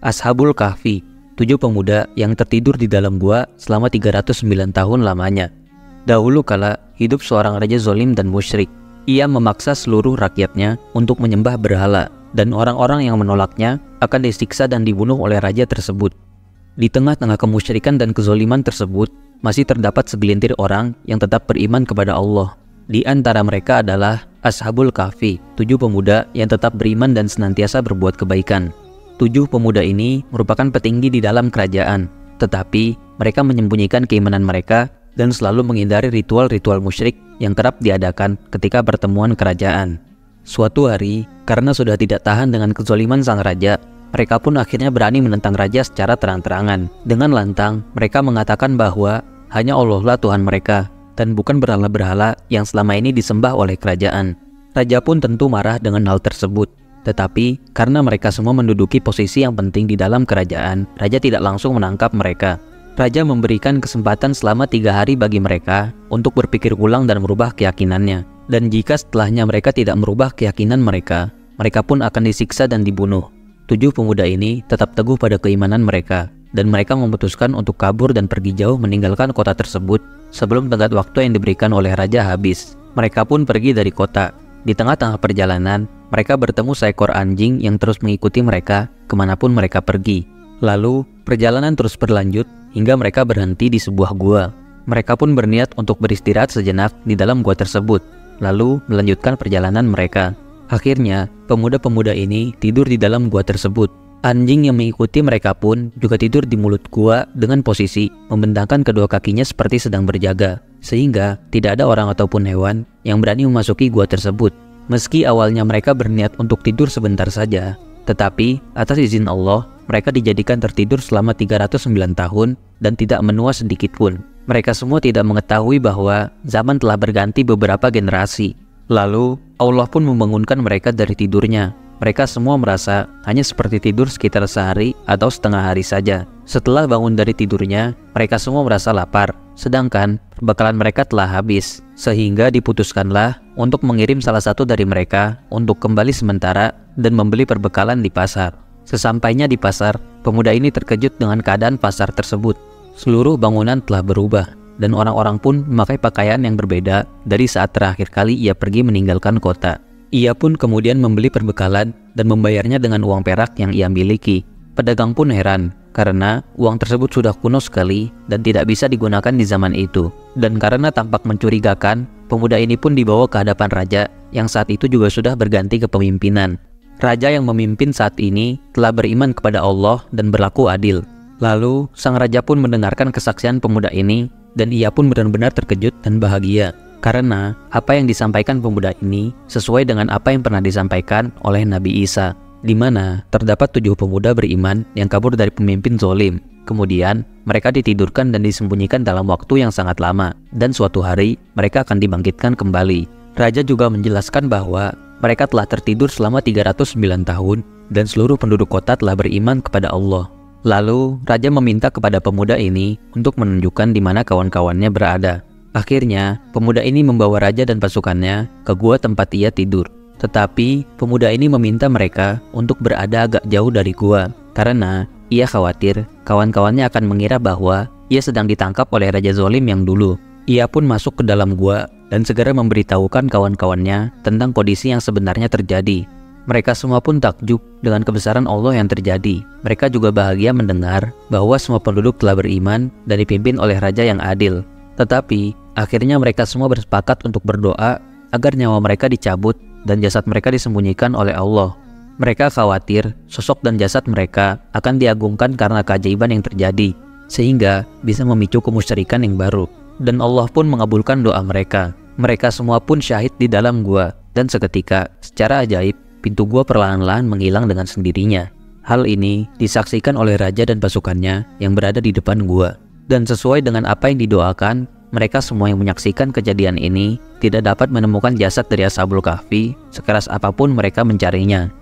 Ashabul Kahfi, 7 pemuda yang tertidur di dalam gua selama 309 tahun lamanya. Dahulu kala hidup seorang raja zalim dan musyrik. Ia memaksa seluruh rakyatnya untuk menyembah berhala, dan orang-orang yang menolaknya akan disiksa dan dibunuh oleh raja tersebut. Di tengah-tengah kemusyrikan dan kezaliman tersebut, masih terdapat segelintir orang yang tetap beriman kepada Allah. Di antara mereka adalah Ashabul Kahfi, 7 pemuda yang tetap beriman dan senantiasa berbuat kebaikan. 7 pemuda ini merupakan petinggi di dalam kerajaan, tetapi mereka menyembunyikan keimanan mereka dan selalu menghindari ritual-ritual musyrik yang kerap diadakan ketika pertemuan kerajaan. Suatu hari, karena sudah tidak tahan dengan kezaliman sang raja, mereka pun akhirnya berani menentang raja secara terang-terangan. Dengan lantang, mereka mengatakan bahwa hanya Allah lah Tuhan mereka, dan bukan berhala-berhala yang selama ini disembah oleh kerajaan. Raja pun tentu marah dengan hal tersebut. Tetapi, karena mereka semua menduduki posisi yang penting di dalam kerajaan, raja tidak langsung menangkap mereka. Raja memberikan kesempatan selama 3 hari bagi mereka untuk berpikir ulang dan merubah keyakinannya. Dan jika setelahnya mereka tidak merubah keyakinan mereka, mereka pun akan disiksa dan dibunuh. 7 pemuda ini tetap teguh pada keimanan mereka, dan mereka memutuskan untuk kabur dan pergi jauh meninggalkan kota tersebut sebelum tenggat waktu yang diberikan oleh raja habis. Mereka pun pergi dari kota. Di tengah-tengah perjalanan, mereka bertemu seekor anjing yang terus mengikuti mereka kemanapun mereka pergi. Lalu, perjalanan terus berlanjut hingga mereka berhenti di sebuah gua. Mereka pun berniat untuk beristirahat sejenak di dalam gua tersebut, lalu melanjutkan perjalanan mereka. Akhirnya, pemuda-pemuda ini tidur di dalam gua tersebut. Anjing yang mengikuti mereka pun juga tidur di mulut gua dengan posisi membentangkan kedua kakinya seperti sedang berjaga, sehingga tidak ada orang ataupun hewan yang berani memasuki gua tersebut. Meski awalnya mereka berniat untuk tidur sebentar saja, tetapi atas izin Allah, mereka dijadikan tertidur selama 309 tahun dan tidak menua sedikit pun. Mereka semua tidak mengetahui bahwa zaman telah berganti beberapa generasi. Lalu, Allah pun membangunkan mereka dari tidurnya. Mereka semua merasa hanya seperti tidur sekitar sehari atau setengah hari saja. Setelah bangun dari tidurnya, mereka semua merasa lapar, sedangkan perbekalan mereka telah habis. Sehingga diputuskanlah untuk mengirim salah satu dari mereka untuk kembali sementara dan membeli perbekalan di pasar. Sesampainya di pasar, pemuda ini terkejut dengan keadaan pasar tersebut. Seluruh bangunan telah berubah, dan orang-orang pun memakai pakaian yang berbeda dari saat terakhir kali ia pergi meninggalkan kota. Ia pun kemudian membeli perbekalan dan membayarnya dengan uang perak yang ia miliki. Pedagang pun heran, karena uang tersebut sudah kuno sekali dan tidak bisa digunakan di zaman itu. Dan karena tampak mencurigakan, pemuda ini pun dibawa ke hadapan raja yang saat itu juga sudah berganti kepemimpinan. Raja yang memimpin saat ini telah beriman kepada Allah dan berlaku adil. Lalu, sang raja pun mendengarkan kesaksian pemuda ini, dan ia pun benar-benar terkejut dan bahagia. Karena apa yang disampaikan pemuda ini sesuai dengan apa yang pernah disampaikan oleh Nabi Isa, di mana terdapat 7 pemuda beriman yang kabur dari pemimpin zalim. Kemudian mereka ditidurkan dan disembunyikan dalam waktu yang sangat lama, dan suatu hari mereka akan dibangkitkan kembali. Raja juga menjelaskan bahwa mereka telah tertidur selama 309 tahun dan seluruh penduduk kota telah beriman kepada Allah. Lalu raja meminta kepada pemuda ini untuk menunjukkan di mana kawan-kawannya berada. Akhirnya, pemuda ini membawa raja dan pasukannya ke gua tempat ia tidur. Tetapi, pemuda ini meminta mereka untuk berada agak jauh dari gua, karena ia khawatir kawan-kawannya akan mengira bahwa ia sedang ditangkap oleh raja zalim yang dulu. Ia pun masuk ke dalam gua dan segera memberitahukan kawan-kawannya tentang kondisi yang sebenarnya terjadi. Mereka semua pun takjub dengan kebesaran Allah yang terjadi. Mereka juga bahagia mendengar bahwa semua penduduk telah beriman dan dipimpin oleh raja yang adil. Tetapi, akhirnya mereka semua bersepakat untuk berdoa agar nyawa mereka dicabut dan jasad mereka disembunyikan oleh Allah. Mereka khawatir sosok dan jasad mereka akan diagungkan karena keajaiban yang terjadi, sehingga bisa memicu kemusyrikan yang baru. Dan Allah pun mengabulkan doa mereka. Mereka semua pun syahid di dalam gua, dan seketika, secara ajaib, pintu gua perlahan-lahan menghilang dengan sendirinya. Hal ini disaksikan oleh raja dan pasukannya yang berada di depan gua. Dan sesuai dengan apa yang didoakan, mereka semua yang menyaksikan kejadian ini tidak dapat menemukan jasad dari Ashabul Kahfi sekeras apapun mereka mencarinya.